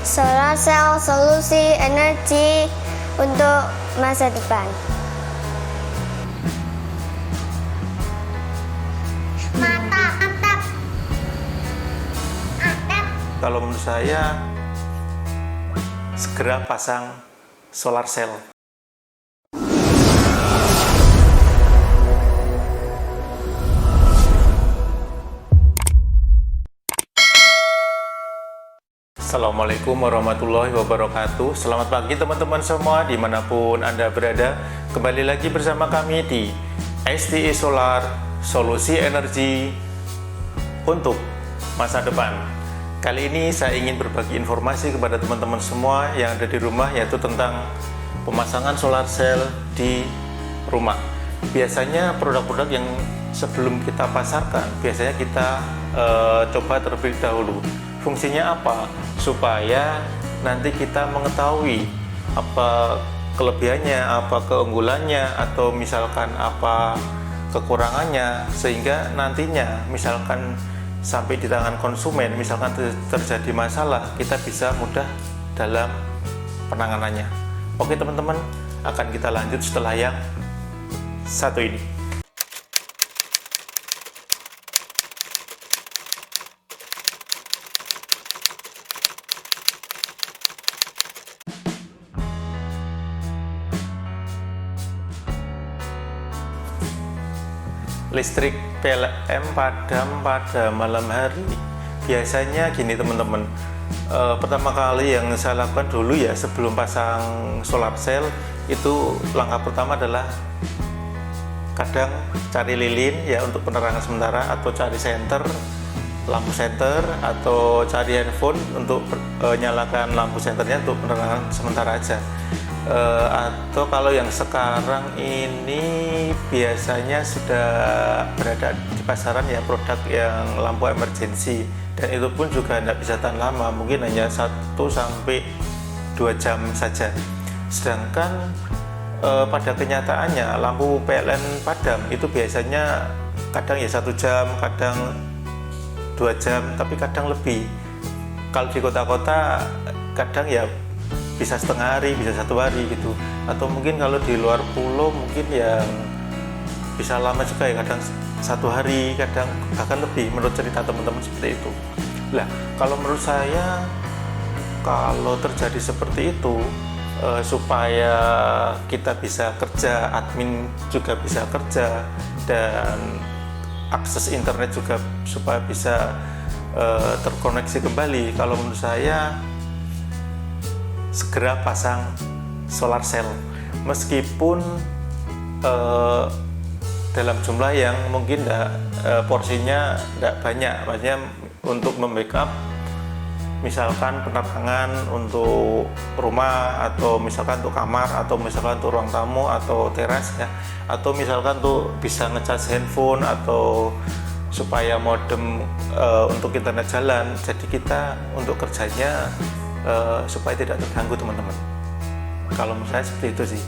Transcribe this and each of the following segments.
Solar cell solusi energi untuk masa depan. Mantap. Kalau menurut saya, segera pasang solar cell. Assalamualaikum warahmatullahi wabarakatuh. Selamat pagi teman-teman semua dimanapun Anda berada. Kembali lagi bersama kami di STI Solar, solusi energi untuk masa depan. Kali ini saya ingin berbagi informasi kepada teman-teman semua yang ada di rumah, yaitu tentang pemasangan solar cell di rumah. Biasanya produk-produk yang sebelum kita pasarkan, biasanya kita coba terlebih dahulu. Fungsinya apa? Supaya nanti kita mengetahui apa kelebihannya, apa keunggulannya, atau misalkan apa kekurangannya, sehingga nantinya misalkan sampai di tangan konsumen, misalkan terjadi masalah, kita bisa mudah dalam penanganannya. Oke teman-teman, akan kita lanjut setelah yang satu ini. Listrik PLN padam pada malam hari. Biasanya gini teman-teman, pertama kali yang saya lakukan dulu ya sebelum pasang solar cell, itu langkah pertama adalah kadang cari lilin ya untuk penerangan sementara, atau cari senter, lampu senter, atau cari handphone untuk nyalakan lampu senternya untuk penerangan sementara aja. Atau kalau yang sekarang ini biasanya sudah berada di pasaran ya produk yang lampu emergency, dan itu pun juga tidak bisa tahan lama, mungkin hanya 1-2 jam saja. Sedangkan pada kenyataannya lampu PLN padam itu biasanya kadang ya 1 jam, kadang 2 jam, tapi kadang lebih. Kalau di kota-kota kadang ya bisa setengah hari, bisa 1 hari gitu. Atau mungkin kalau di luar pulau mungkin yang bisa lama juga ya, kadang 1 hari, kadang bahkan lebih, menurut cerita teman-teman seperti itu. Lah, kalau menurut saya, kalau terjadi seperti itu, supaya kita bisa kerja, admin juga bisa kerja, dan akses internet juga supaya bisa terkoneksi kembali, kalau menurut saya segera pasang solar cell, meskipun dalam jumlah yang mungkin porsinya tidak banyak, maksudnya untuk membackup misalkan penerangan untuk rumah, atau misalkan untuk kamar, atau misalkan untuk ruang tamu atau teras ya, atau misalkan untuk bisa ngecas handphone, atau supaya modem untuk internet jalan. Jadi kita untuk kerjanya supaya tidak terganggu teman-teman. Kalau menurut saya seperti itu sih.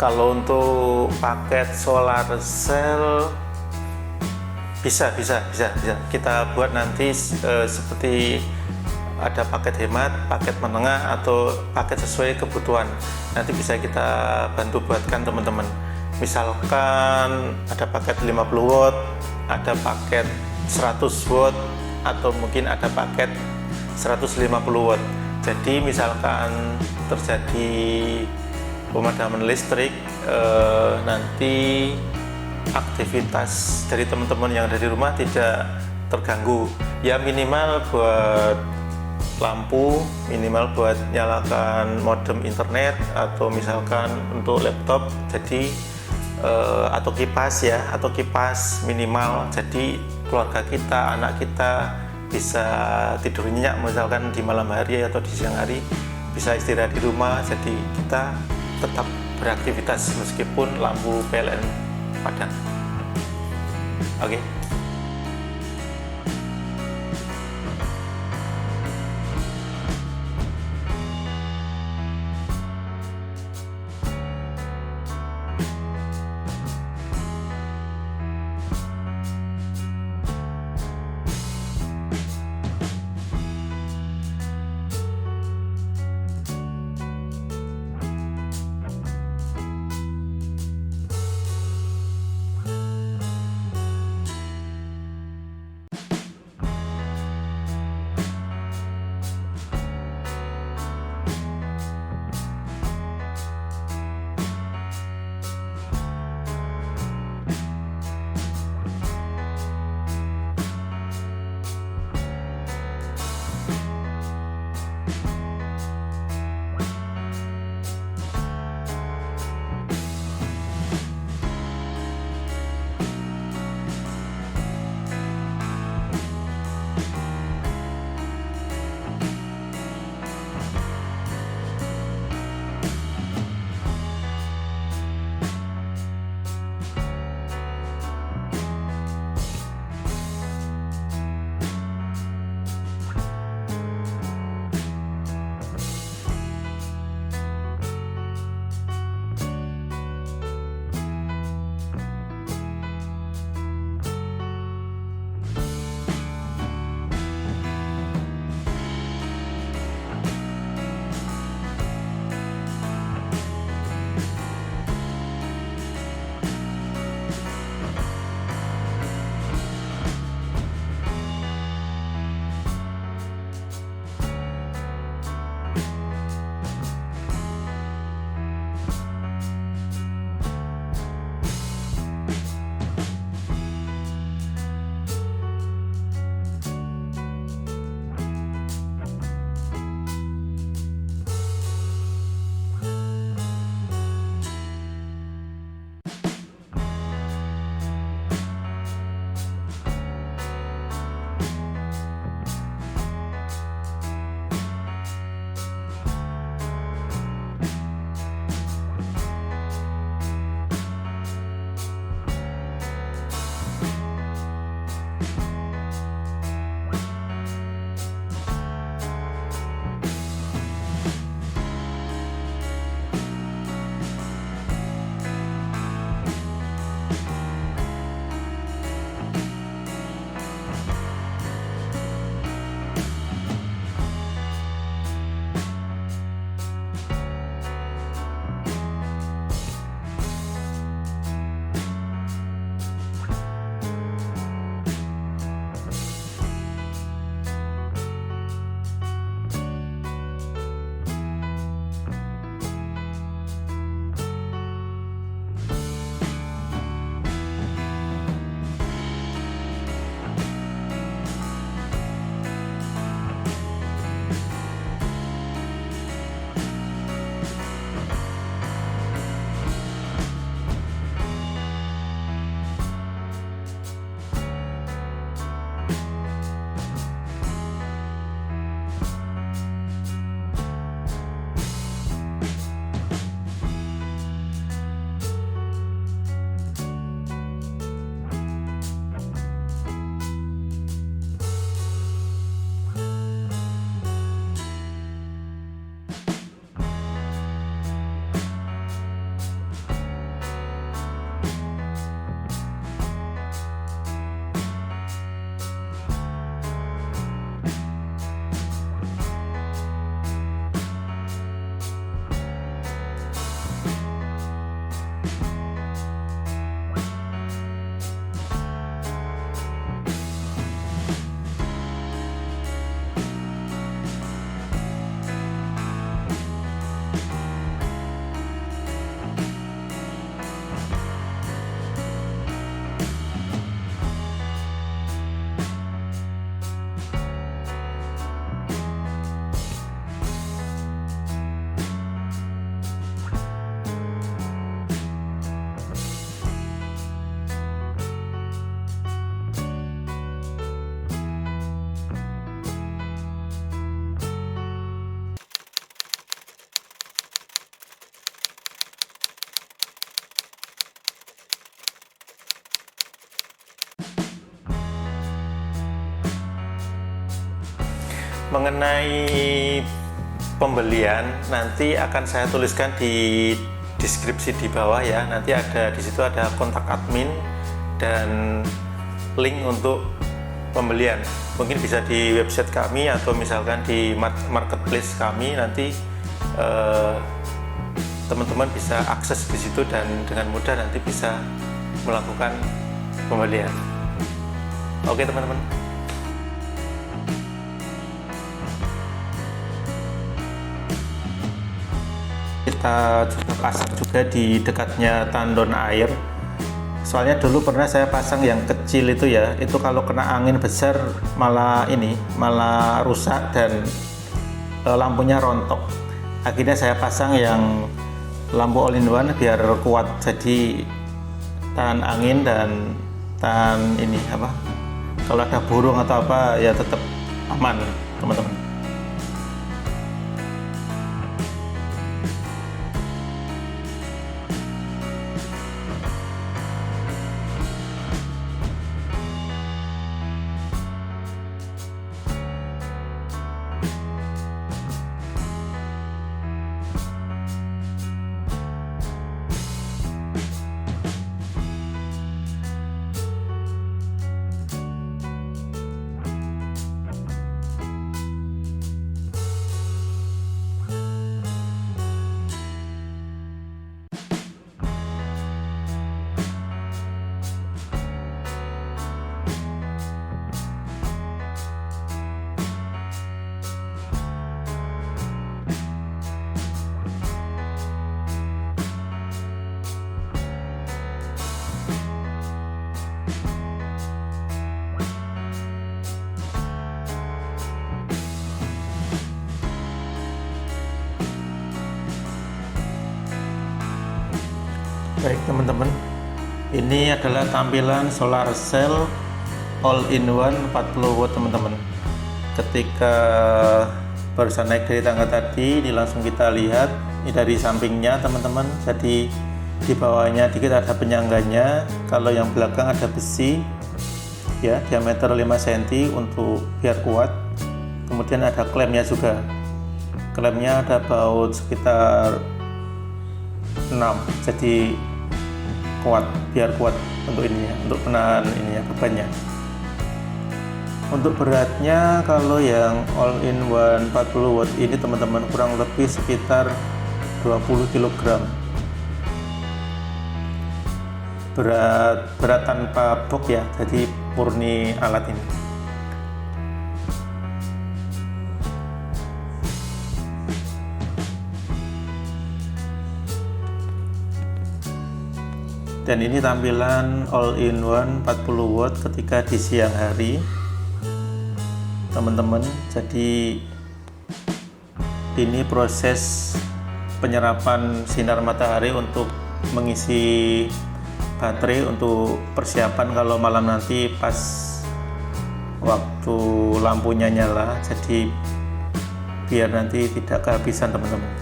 Kalau untuk paket solar cell bisa kita buat nanti seperti ada paket hemat, paket menengah, atau paket sesuai kebutuhan. Nanti bisa kita bantu buatkan teman-teman. Misalkan ada paket 50 watt, ada paket 100 watt, atau mungkin ada paket 150 watt. Jadi misalkan terjadi pemadaman listrik, nanti aktivitas dari teman-teman yang ada di rumah tidak terganggu. Ya minimal buat lampu, minimal buat nyalakan modem internet, atau misalkan untuk laptop, jadi atau kipas ya, atau kipas minimal, jadi keluarga kita, anak kita bisa tidur nyenyak misalkan di malam hari atau di siang hari, bisa istirahat di rumah, jadi kita tetap beraktivitas meskipun lampu PLN padam. Oke. Mengenai pembelian nanti akan saya tuliskan di deskripsi di bawah ya. Nanti di situ ada kontak admin dan link untuk pembelian. Mungkin bisa di website kami atau misalkan di marketplace kami. Nanti teman-teman bisa akses di situ dan dengan mudah nanti bisa melakukan pembelian. Oke teman-teman. Kita coba pasang juga di dekatnya tandon air. Soalnya dulu pernah saya pasang yang kecil itu ya, itu kalau kena angin besar malah rusak dan lampunya rontok. Akhirnya saya pasang yang lampu all-in-one biar kuat, jadi tahan angin dan tahan kalau ada burung atau apa ya tetap aman teman-teman. Baik teman-teman, ini adalah tampilan solar cell all-in-one 40 watt teman-teman. Ketika barusan naik dari tangga tadi, ini langsung kita lihat ini dari sampingnya teman-teman. Jadi di bawahnya dikit ada penyangganya. Kalau yang belakang ada besi ya, diameter 5 cm untuk biar kuat. Kemudian ada klemnya juga. Klemnya ada baut sekitar 6, jadi biar kuat untuk ininya, untuk penahan ininya, bebannya. Untuk beratnya kalau yang all-in-one 40 watt ini teman-teman kurang lebih sekitar 20 kg. Berat tanpa box ya, jadi murni alat ini. Dan ini tampilan all-in-one 40 watt ketika di siang hari teman-teman. Jadi ini proses penyerapan sinar matahari untuk mengisi baterai untuk persiapan kalau malam nanti pas waktu lampunya nyala, jadi biar nanti tidak kehabisan teman-teman.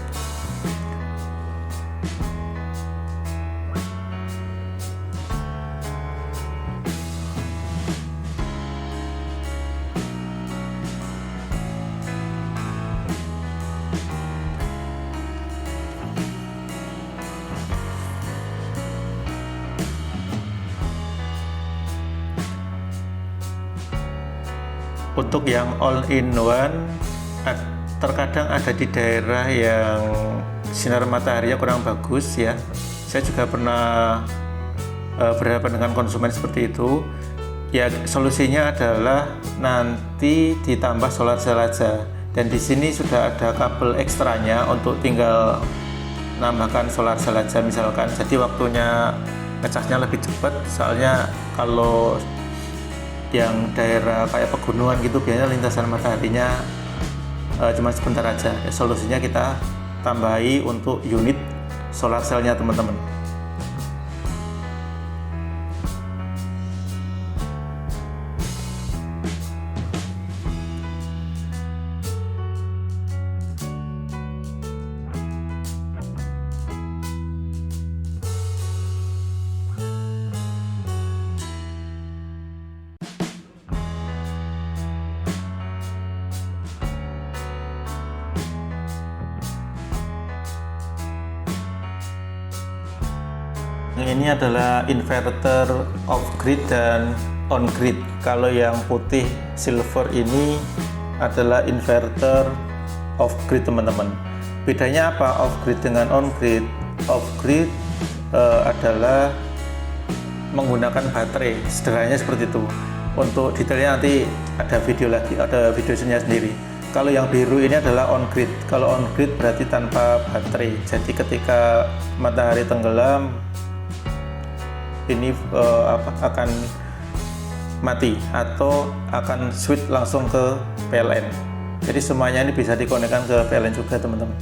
Untuk yang all-in-one terkadang ada di daerah yang sinar mataharinya kurang bagus ya. Saya juga pernah berhadapan dengan konsumen seperti itu. Ya solusinya adalah nanti ditambah solar cell aja. Dan di sini sudah ada kabel ekstranya untuk tinggal nambahkan solar cell aja misalkan. Jadi waktunya ngecasnya lebih cepat. Soalnya kalau yang daerah kayak pegunungan gitu biasanya lintasan mataharinya cuma sebentar aja ya, solusinya kita tambahi untuk unit solar cell-nya teman-teman. ini adalah inverter off grid dan on grid. Kalau yang putih silver ini adalah inverter off grid teman-teman. Bedanya apa off grid dengan on grid? Off grid adalah menggunakan baterai, sederhananya seperti itu. Untuk detailnya nanti ada videonya sendiri. Kalau yang biru ini adalah on grid. Kalau on grid berarti tanpa baterai. Jadi ketika matahari tenggelam ini akan mati atau akan switch langsung ke PLN. Jadi semuanya ini bisa dikonekkan ke PLN juga teman-teman.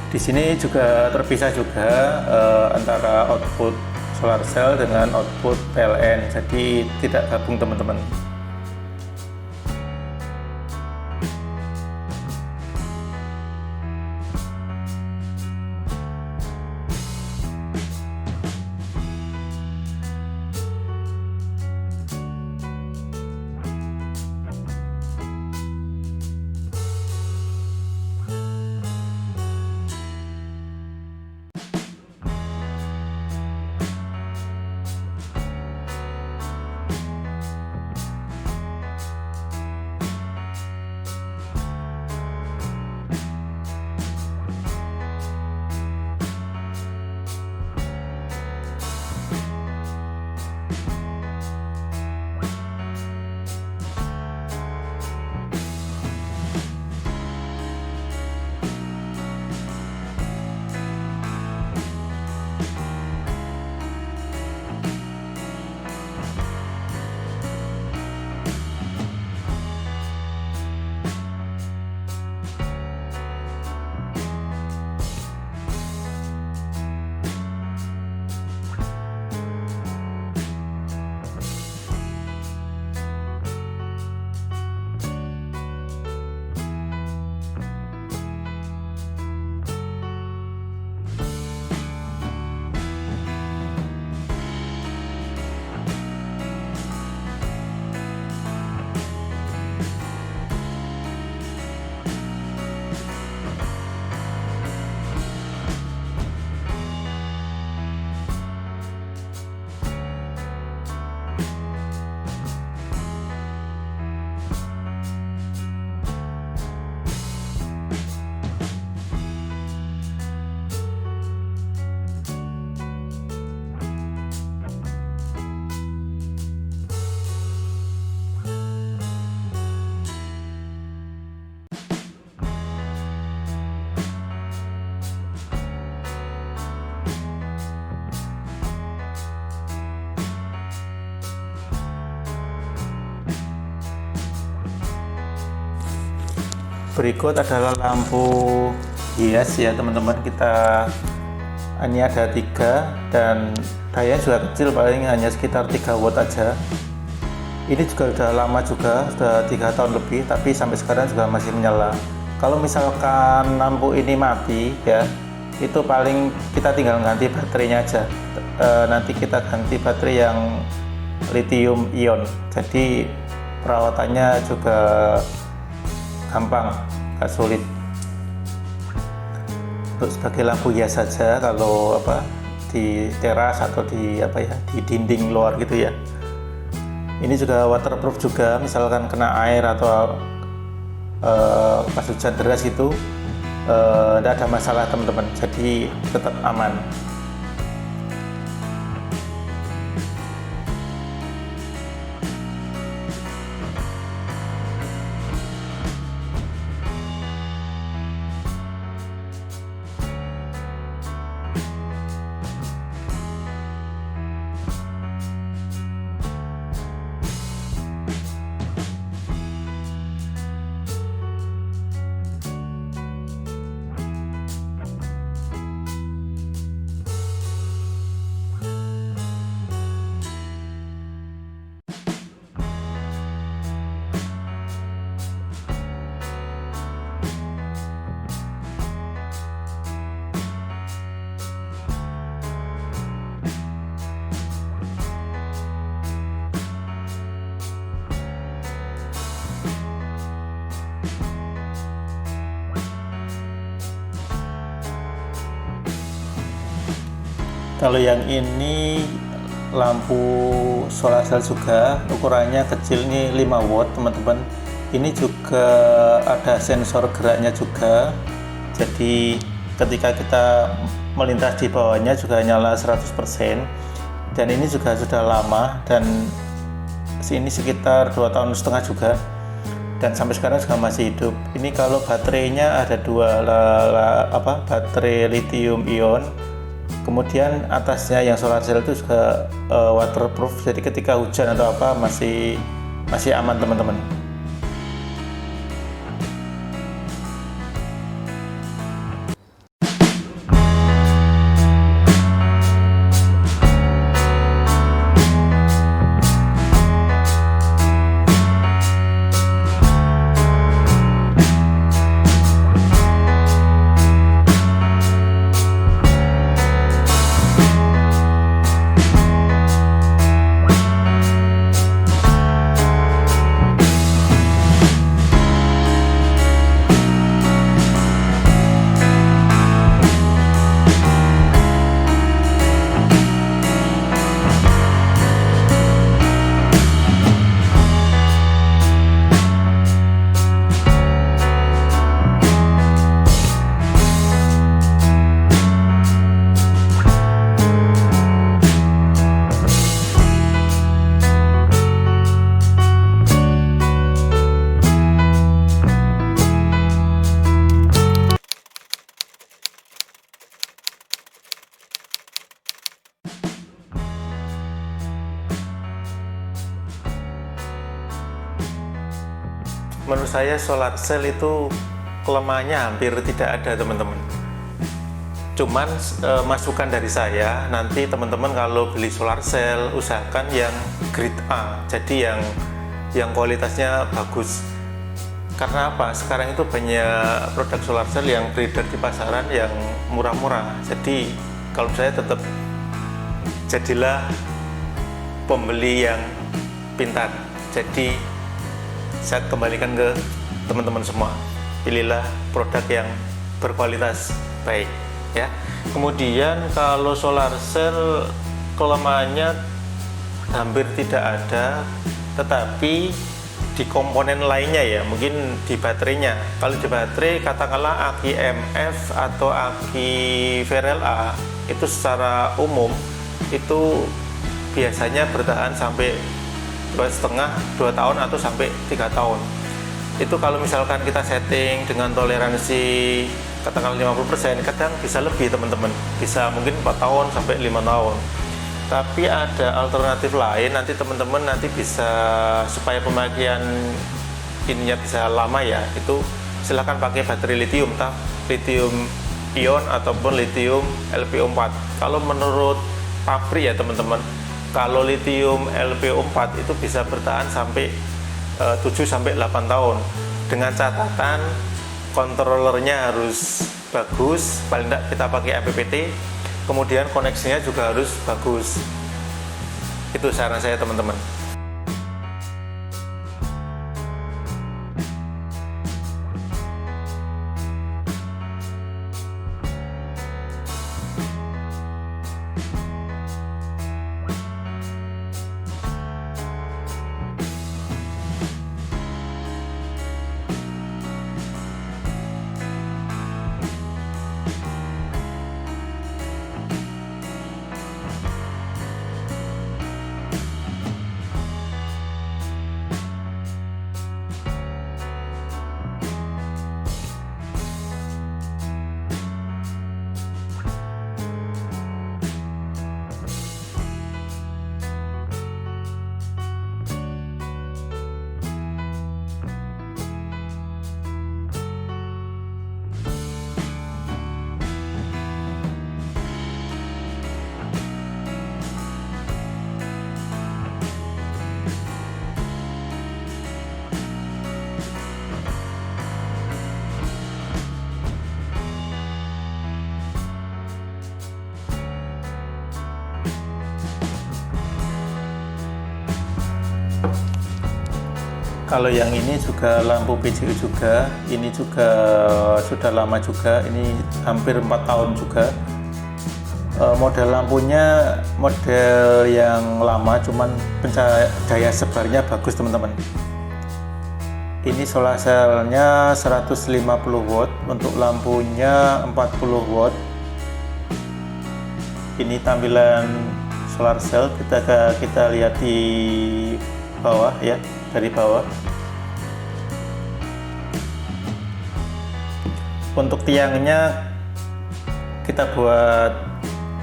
Di sini juga terpisah juga antara output solar cell dengan output PLN, jadi tidak gabung teman-teman. Berikut adalah lampu hias ya teman-teman. Ini ada 3 dan dayanya juga kecil, paling hanya sekitar 3 watt aja. Ini juga sudah lama juga, sudah 3 tahun lebih, tapi sampai sekarang juga masih menyala. Kalau misalkan lampu ini mati ya, itu paling kita tinggal ganti baterainya aja. Nanti kita ganti baterai yang lithium ion, jadi perawatannya juga gampang, gak sulit. Untuk sebagai lampu hias saja, kalau di teras atau di di dinding luar gitu ya. Ini juga waterproof juga, misalkan kena air atau pas hujan deras gitu, tidak ada masalah teman-teman, jadi tetap aman. Kalau yang ini lampu solar cell juga, ukurannya kecil, ini 5 watt teman-teman. Ini juga ada sensor geraknya juga, jadi ketika kita melintas di bawahnya juga nyala 100%. Dan ini juga sudah lama, dan ini sekitar 2,5 tahun juga, dan sampai sekarang juga masih hidup. Ini kalau baterainya ada dua, baterai lithium ion, kemudian atasnya yang solar cell itu juga waterproof, jadi ketika hujan atau apa masih aman teman-teman. Menurut saya solar cell itu kelemahannya hampir tidak ada teman-teman. Cuman masukan dari saya, nanti teman-teman kalau beli solar cell usahakan yang grade A, jadi yang kualitasnya bagus. Karena apa? Sekarang itu banyak produk solar cell yang beredar di pasaran yang murah-murah. Jadi kalau saya tetap jadilah pembeli yang pintar. Jadi saya kembalikan ke teman-teman semua, pilihlah produk yang berkualitas baik ya. Kemudian kalau solar cell kelemahannya hampir tidak ada, tetapi di komponen lainnya ya, mungkin di baterainya. Kalau di baterai katakanlah aki MF atau aki VRLA itu secara umum itu biasanya bertahan sampai 2,5-2 tahun atau sampai 3 tahun. Itu kalau misalkan kita setting dengan toleransi katakanlah 50%, kadang bisa lebih teman-teman, bisa mungkin 4 tahun sampai 5 tahun. Tapi ada alternatif lain, nanti teman-teman nanti bisa, supaya pemakaian ininya bisa lama ya, itu silahkan pakai baterai lithium, lithium ion ataupun lithium LPO4. Kalau menurut pabrik ya teman-teman, kalau lithium LPO4 itu bisa bertahan sampai 7-8 tahun, dengan catatan kontrolernya harus bagus, paling tidak kita pakai MPPT, kemudian koneksinya juga harus bagus. Itu saran saya teman-teman. Kalau yang ini juga lampu PJU juga, ini juga sudah lama juga, ini hampir 4 tahun juga. Model lampunya model yang lama, cuman daya sebarnya bagus teman-teman. Ini solar cellnya 150 watt, untuk lampunya 40 watt. Ini tampilan solar cell, kita lihat di bawah ya, dari bawah. Untuk tiangnya kita buat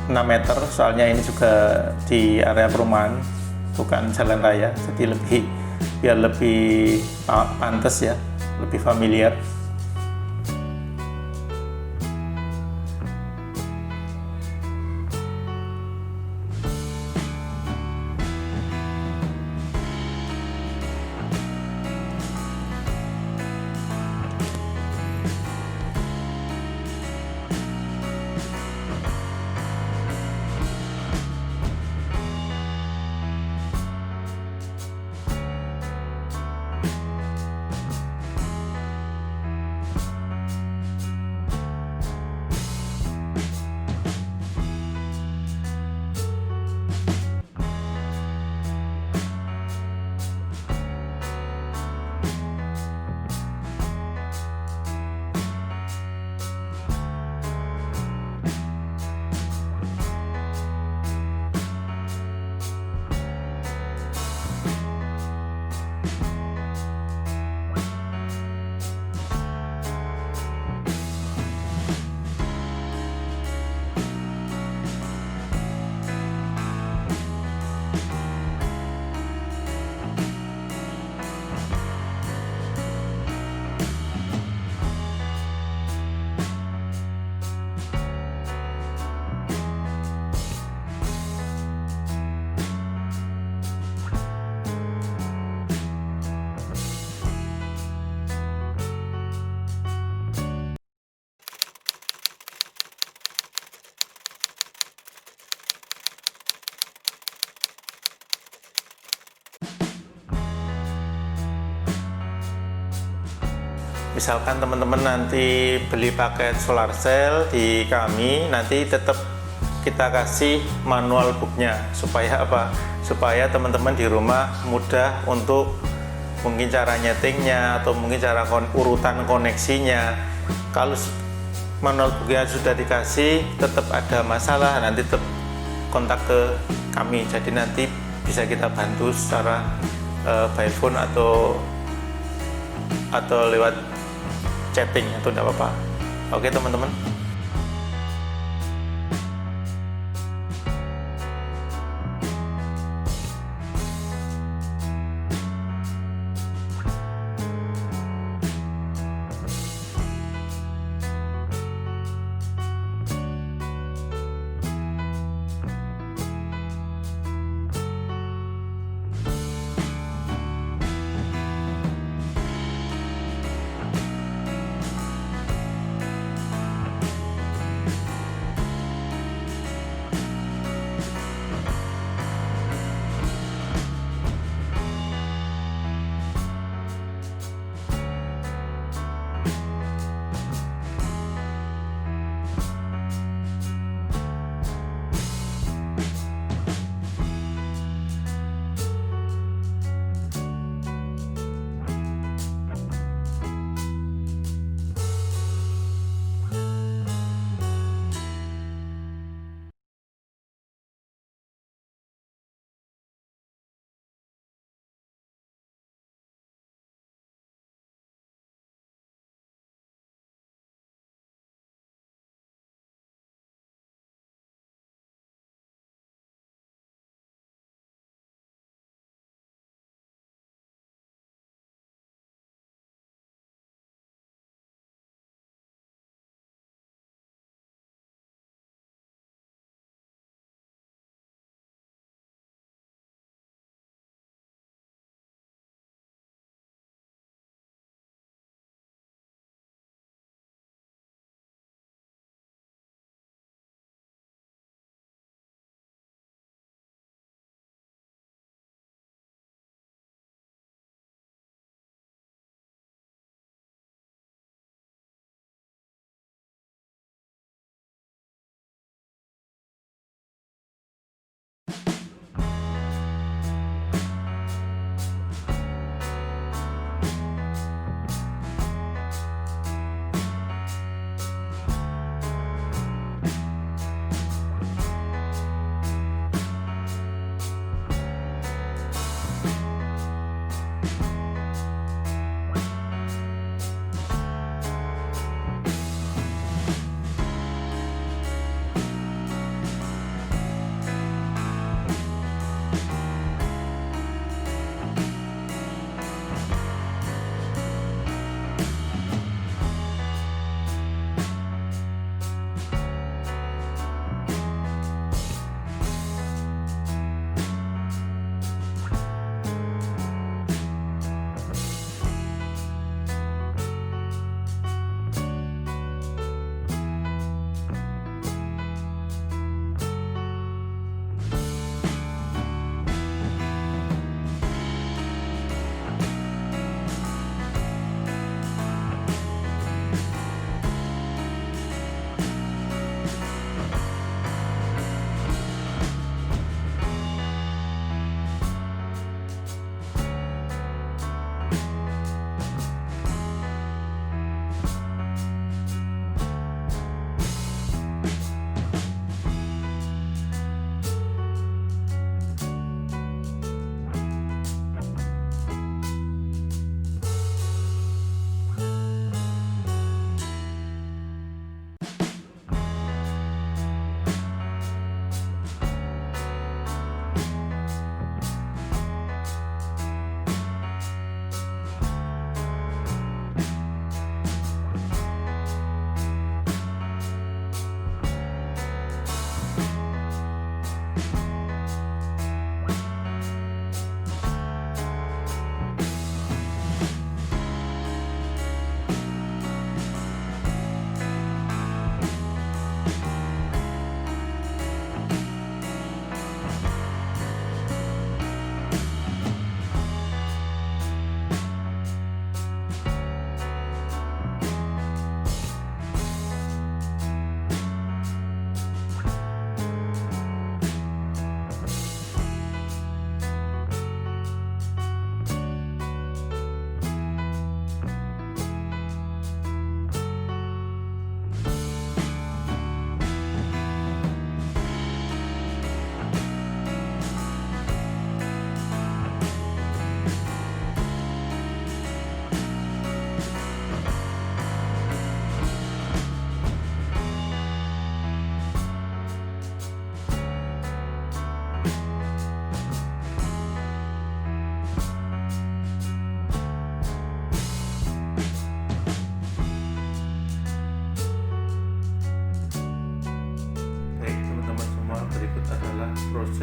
6 meter, soalnya ini juga di area perumahan, bukan jalan raya, jadi biar lebih pantas ya, lebih familiar. Misalkan teman-teman nanti beli paket solar cell di kami, nanti tetap kita kasih manual booknya, supaya apa? Supaya teman-teman di rumah mudah untuk mungkin cara nyetingnya atau mungkin cara urutan koneksinya. Kalau manual booknya sudah dikasih, tetap ada masalah, nanti tetap kontak ke kami, jadi nanti bisa kita bantu secara by phone atau lewat chatting atau tidak apa-apa. Oke teman-teman.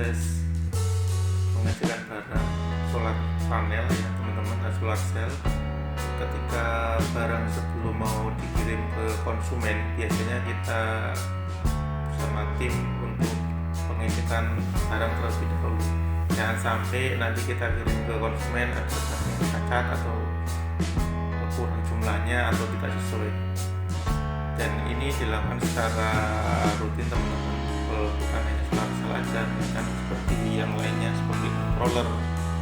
proses menghasilkan barang solar panel ya teman-teman, solar cell. Ketika barang sebelum mau dikirim ke konsumen, biasanya kita bersama tim untuk pengecekan barang terlebih dahulu. Jangan sampai nanti kita kirim ke konsumen ada barang yang cacat atau kurang jumlahnya atau tidak sesuai. Dan ini dilakukan secara rutin teman-teman, bukan hanya solar cell aja, kan seperti yang lainnya seperti controller,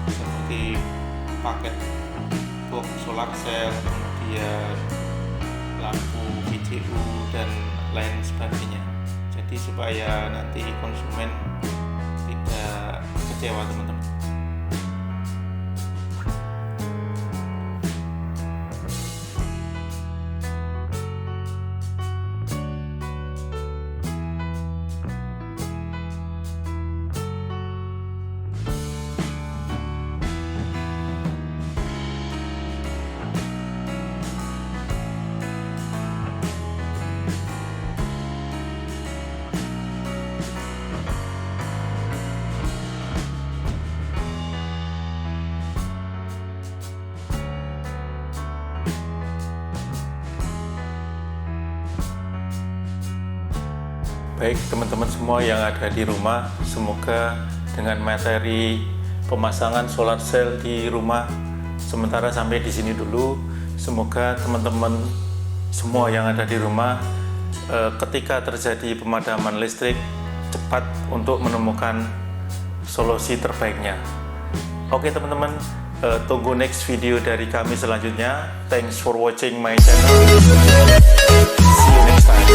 seperti paket box solar cell, kemudian lampu BCU dan lain sebagainya. Jadi supaya nanti konsumen tidak kecewa teman-teman. Baik teman-teman semua yang ada di rumah, semoga dengan materi pemasangan solar cell di rumah sementara sampai di sini dulu. Semoga teman-teman semua yang ada di rumah ketika terjadi pemadaman listrik cepat untuk menemukan solusi terbaiknya. Oke teman-teman, tunggu next video dari kami selanjutnya. Thanks for watching my channel. See you next time.